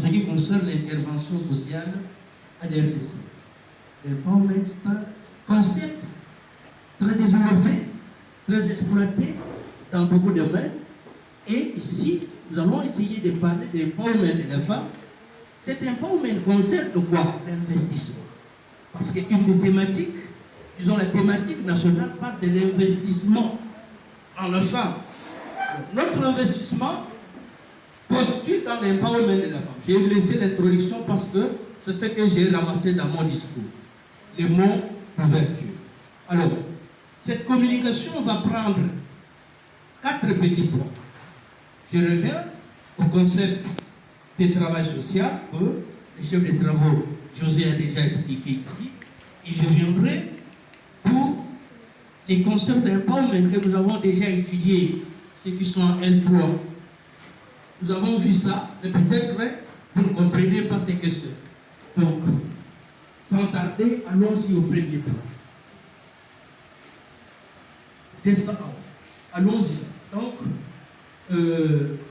ce qui concerne l'intervention sociale à l'RDC. L'empowerment, c'est un concept très développé, très exploité dans beaucoup de domaines. Et ici, nous allons essayer de parler de l'empowerment de la femme. Cet empowerment concerne quoi? L'investissement. Parce qu'une des thématiques, disons la thématique nationale, parle de l'investissement en la femme. Donc, notre investissement postule dans l'empowerment de la femme. J'ai laissé l'introduction parce que c'est ce que j'ai ramassé dans mon discours. Les mots ouverture. Alors, cette communication va prendre 4 petits points. Je reviens au concept du travail social que le chef de travaux José a déjà expliqué ici. Et je viendrai pour les concepts d'empowerment que nous avons déjà étudiés, ceux qui sont en L3. Nous avons vu ça, mais peut-être vous ne comprenez pas ces questions. Donc, sans tarder, allons-y au premier point. Allons-y. Donc,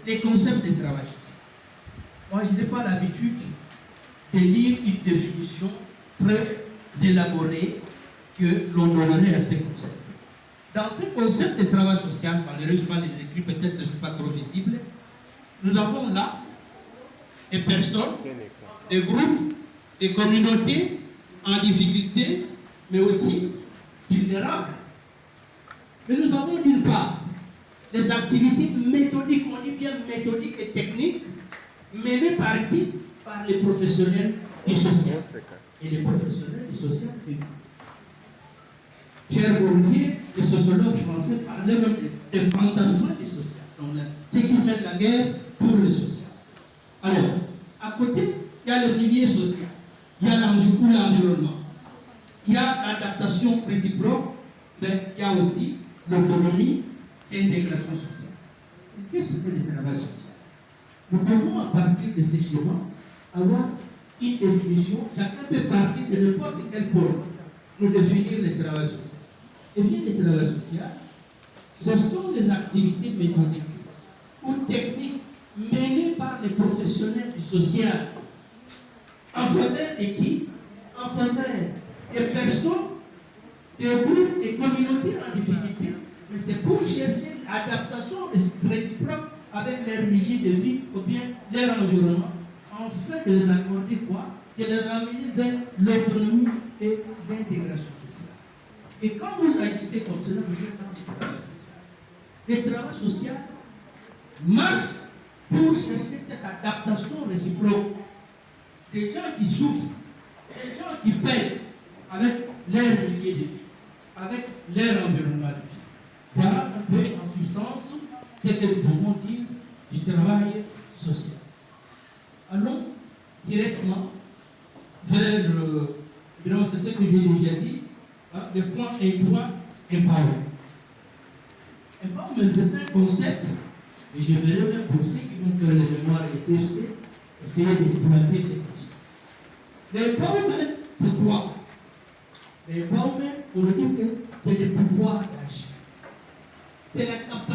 les concepts de travail social. Moi, je n'ai pas l'habitude de lire une définition très élaborée que l'on donnerait à ces concepts. Dans ce concept de travail social, malheureusement, les écrits peut-être ne sont pas trop visibles, nous avons là des personnes, des groupes, des communautés en difficulté, mais aussi vulnérables. Mais nous avons d'une part des activités méthodiques, on dit bien méthodiques et techniques, menées par qui? Par les professionnels du social. Et les professionnels du social, c'est vous. Pierre Bourdieu, le sociologue français, parlait même des fantasmes du social. Donc, ce qui mène la guerre pour le social. Alors, à côté, il y a le milieu social, il y a l'environnement, il y a l'adaptation réciproque, mais il y a aussi l'autonomie et l'intégration sociale. Qu'est-ce que le travail social? Nous pouvons, à partir de ces schémas, avoir une définition. Chacun peut partir de n'importe quel pôle pour définir le travail social. Eh bien, le travail social, ce sont des activités méthodiques ou techniques menées par les professionnels du social en faveur de qui? En faveur des personnes, des groupes, des communautés en difficulté, mais c'est pour chercher l'adaptation réciproque avec leur milieu de vie ou bien leur environnement, afin de les accorder quoi? De les amener vers l'autonomie et l'intégration sociale. Et quand vous agissez comme cela, vous êtes dans le travail social. Le travail social marche pour chercher cette adaptation réciproque. Des gens qui souffrent, des gens qui payent avec leur milieu de vie, avec leur environnement de vie. Voilà un peu en substance ce que nous pouvons dire du travail social. Allons directement vers c'est ce que j'ai déjà dit, hein, le point 1.3, empowerment. Empowerment, c'est un concept, et je verrai même pour ceux qui vont faire les mémoires et tester, essayer d'exploiter ces concepts. L'empowerment, c'est quoi? L'empowerment, on dit que c'est le pouvoir d'agir. C'est la capacité